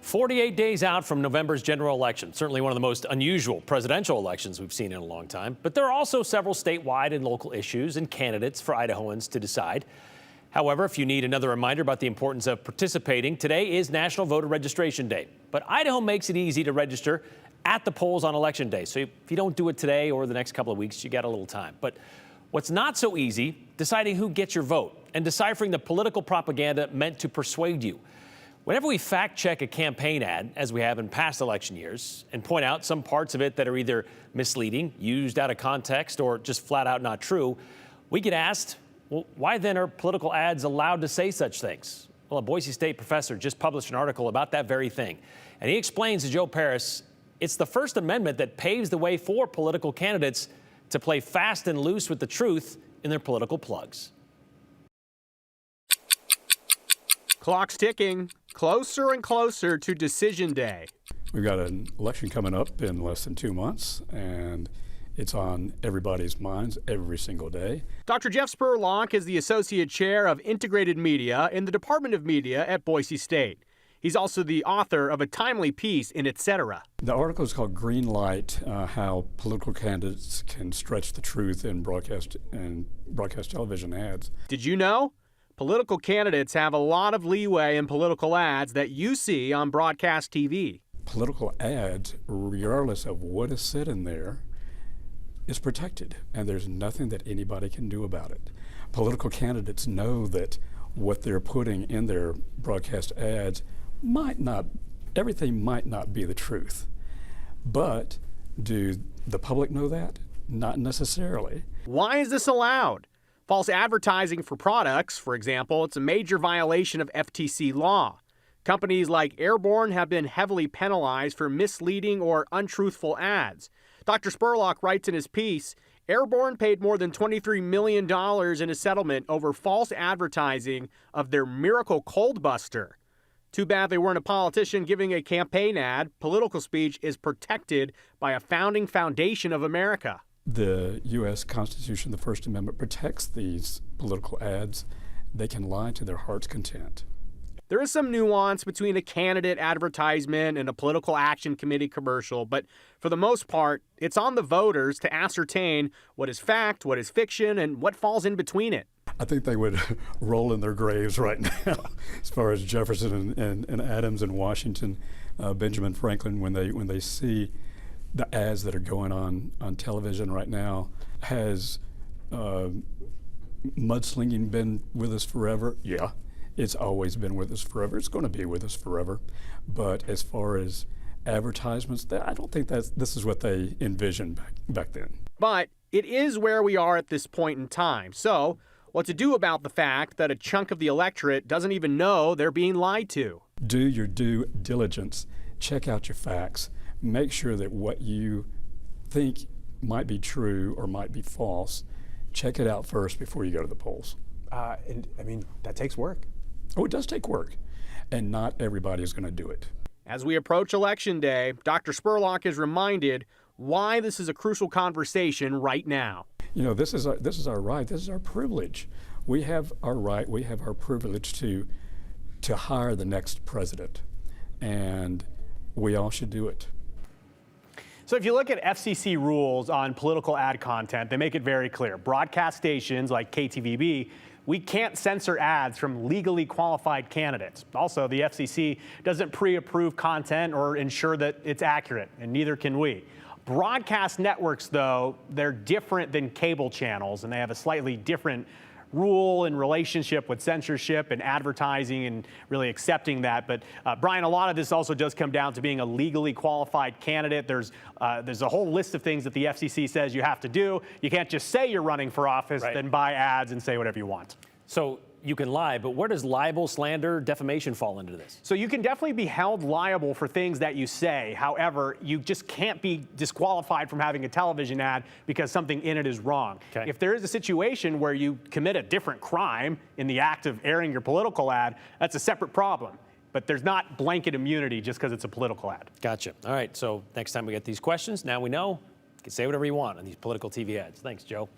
48 days out from November's general election, certainly one of the most unusual presidential elections we've seen in a long time. But there are also several statewide and local issues and candidates for Idahoans to decide. However, if you need another reminder about the importance of participating, today is National Voter Registration Day. But Idaho makes it easy to register at the polls on Election Day. So if you don't do it today or the next couple of weeks, you got a little time. But what's not so easy, deciding who gets your vote and deciphering the political propaganda meant to persuade you. Whenever we fact-check a campaign ad, as we have in past election years, and point out some parts of it that are either misleading, used out of context, or just flat out not true, we get asked, well, why then are political ads allowed to say such things? Well, a Boise State professor just published an article about that very thing. And he explains to Joe Paris, it's the First Amendment that paves the way for political candidates to play fast and loose with the truth in their political plugs. Clock's ticking, closer and closer to Decision Day. We've got an election coming up in less than 2 months, and it's on everybody's minds every single day. Dr. Jeff Spurlock is the Associate Chair of Integrated Media in the Department of Media at Boise State. He's also the author of a timely piece in Etc. The article is called Green Light, How Political Candidates Can Stretch the Truth in Broadcast Television Ads. Did you know? Political candidates have a lot of leeway in political ads that you see on broadcast TV. Political ads, regardless of what is said in there, is protected, and there's nothing that anybody can do about it. Political candidates know that what they're putting in their broadcast ads everything might not be the truth. But do the public know that? Not necessarily. Why is this allowed? False advertising for products, for example, it's a major violation of FTC law. Companies like Airborne have been heavily penalized for misleading or untruthful ads. Dr. Spurlock writes in his piece, Airborne paid more than $23 million in a settlement over false advertising of their Miracle Cold Buster. Too bad they weren't a politician giving a campaign ad. Political speech is protected by a founding foundation of America. The U.S. Constitution, the First Amendment, protects these political ads. They can lie to their heart's content. There is some nuance between a candidate advertisement and a political action committee commercial, but for the most part, it's on the voters to ascertain what is fact, what is fiction, and what falls in between it. I think they would roll in their graves right now, as far as Jefferson and Adams and Washington, Benjamin Franklin, when they see the ads that are going on television right now. Has mudslinging been with us forever? Yeah, it's always been with us forever. It's going to be with us forever. But as far as advertisements, I don't think this is what they envisioned back then. But it is where we are at this point in time. So what to do about the fact that a chunk of the electorate doesn't even know they're being lied to? Do your due diligence. Check out your facts. Make sure that what you think might be true or might be false, check it out first before you go to the polls. And I mean, that takes work. Oh, it does take work, and not everybody is going to do it. As we approach Election Day, Dr. Spurlock is reminded why this is a crucial conversation right now. You know, this is our right. This is our privilege. We have our right. We have our privilege to hire the next president, and we all should do it. So if you look at FCC rules on political ad content, they make it very clear. Broadcast stations like KTVB, we can't censor ads from legally qualified candidates. Also, the FCC doesn't pre-approve content or ensure that it's accurate, and neither can we. Broadcast networks, though, they're different than cable channels, and they have a slightly different rule and relationship with censorship and advertising and really accepting that. But Brian, a lot of this also does come down to being a legally qualified candidate. There's a whole list of things that the FCC says you have to do. You can't just say you're running for office, right, then buy ads and say whatever you want. So you can lie, but where does libel, slander, defamation fall into this? So you can definitely be held liable for things that you say. However, you just can't be disqualified from having a television ad because something in it is wrong. Okay. If there is a situation where you commit a different crime in the act of airing your political ad, that's a separate problem. But there's not blanket immunity just because it's a political ad. Gotcha. All right, so next time we get these questions, now we know you can say whatever you want on these political TV ads. Thanks, Joe.